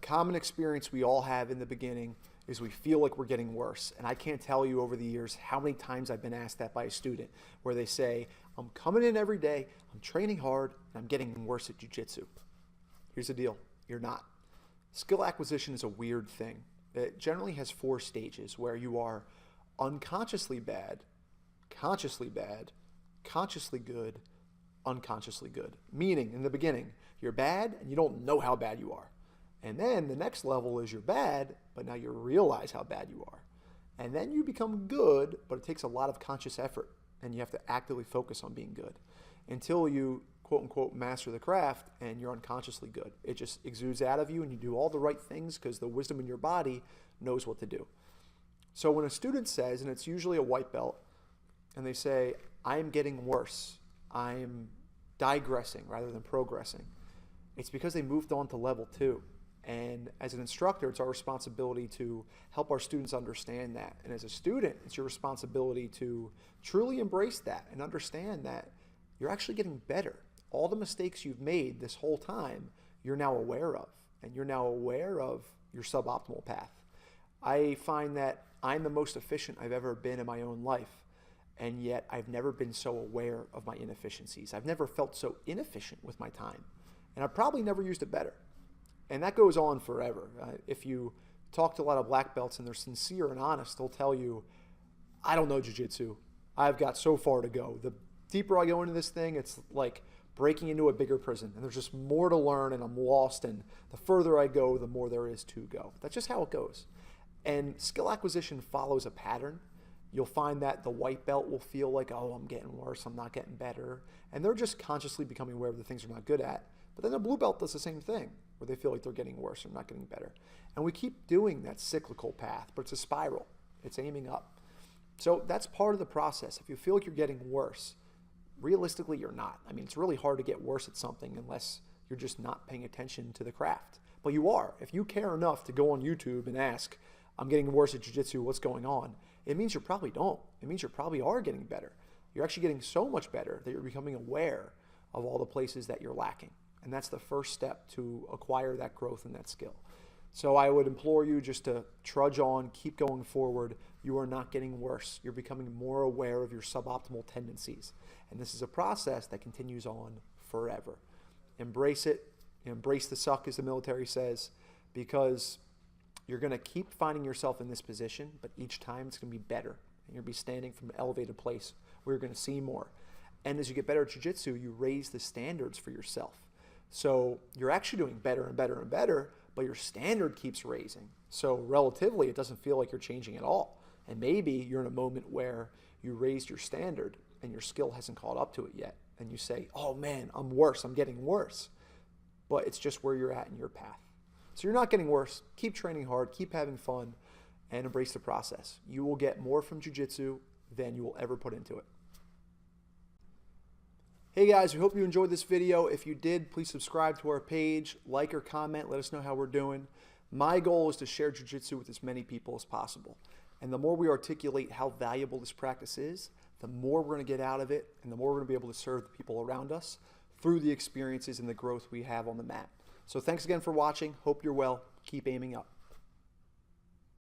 common experience we all have in the beginning is we feel like we're getting worse. And I can't tell you over the years how many times I've been asked that by a student where they say, I'm coming in every day, I'm training hard, and I'm getting worse at jiu-jitsu. Here's the deal, you're not. Skill acquisition is a weird thing. It generally has 4 stages where you are unconsciously bad, consciously bad, consciously good, unconsciously good. Meaning, in the beginning, you're bad and you don't know how bad you are. And then the next level is you're bad, but now you realize how bad you are. And then you become good, but it takes a lot of conscious effort and you have to actively focus on being good until you quote unquote master the craft and you're unconsciously good. It just exudes out of you and you do all the right things because the wisdom in your body knows what to do. So when a student says, and it's usually a white belt, and they say, I'm getting worse, I'm digressing rather than progressing, it's because they moved on to level 2. And as an instructor, it's our responsibility to help our students understand that. And as a student, it's your responsibility to truly embrace that and understand that you're actually getting better. All the mistakes you've made this whole time, you're now aware of, and you're now aware of your suboptimal path. I find that I'm the most efficient I've ever been in my own life, and yet I've never been so aware of my inefficiencies. I've never felt so inefficient with my time, and I've probably never used it better. And that goes on forever. If you talk to a lot of black belts and they're sincere and honest, they'll tell you, I don't know jiu-jitsu. I've got so far to go. The deeper I go into this thing, it's like breaking into a bigger prison. And there's just more to learn and I'm lost. And the further I go, the more there is to go. That's just how it goes. And skill acquisition follows a pattern. You'll find that the white belt will feel like, oh, I'm getting worse, I'm not getting better. And they're just consciously becoming aware of the things they're not good at. But then the blue belt does the same thing, where they feel like they're getting worse or not getting better. And we keep doing that cyclical path, but it's a spiral. It's aiming up. So that's part of the process. If you feel like you're getting worse, realistically, you're not. I mean, it's really hard to get worse at something unless you're just not paying attention to the craft. But you are. If you care enough to go on YouTube and ask, I'm getting worse at jiu-jitsu, what's going on? It means you probably don't. It means you probably are getting better. You're actually getting so much better that you're becoming aware of all the places that you're lacking. And that's the first step to acquire that growth and that skill. So I would implore you just to trudge on, keep going forward. You are not getting worse. You're becoming more aware of your suboptimal tendencies. And this is a process that continues on forever. Embrace it. Embrace the suck, as the military says, because you're going to keep finding yourself in this position, but each time it's going to be better. And you're going to be standing from an elevated place where you're going to see more. And as you get better at jiu-jitsu, you raise the standards for yourself. So you're actually doing better and better and better, but your standard keeps raising. So relatively, it doesn't feel like you're changing at all. And maybe you're in a moment where you raised your standard and your skill hasn't caught up to it yet. And you say, oh man, I'm worse, I'm getting worse. But it's just where you're at in your path. So you're not getting worse. Keep training hard, keep having fun, and embrace the process. You will get more from jiu-jitsu than you will ever put into it. Hey guys, we hope you enjoyed this video. If you did, please subscribe to our page, like or comment, let us know how we're doing. My goal is to share jiu-jitsu with as many people as possible. And the more we articulate how valuable this practice is, the more we're going to get out of it and the more we're going to be able to serve the people around us through the experiences and the growth we have on the mat. So thanks again for watching. Hope you're well. Keep aiming up.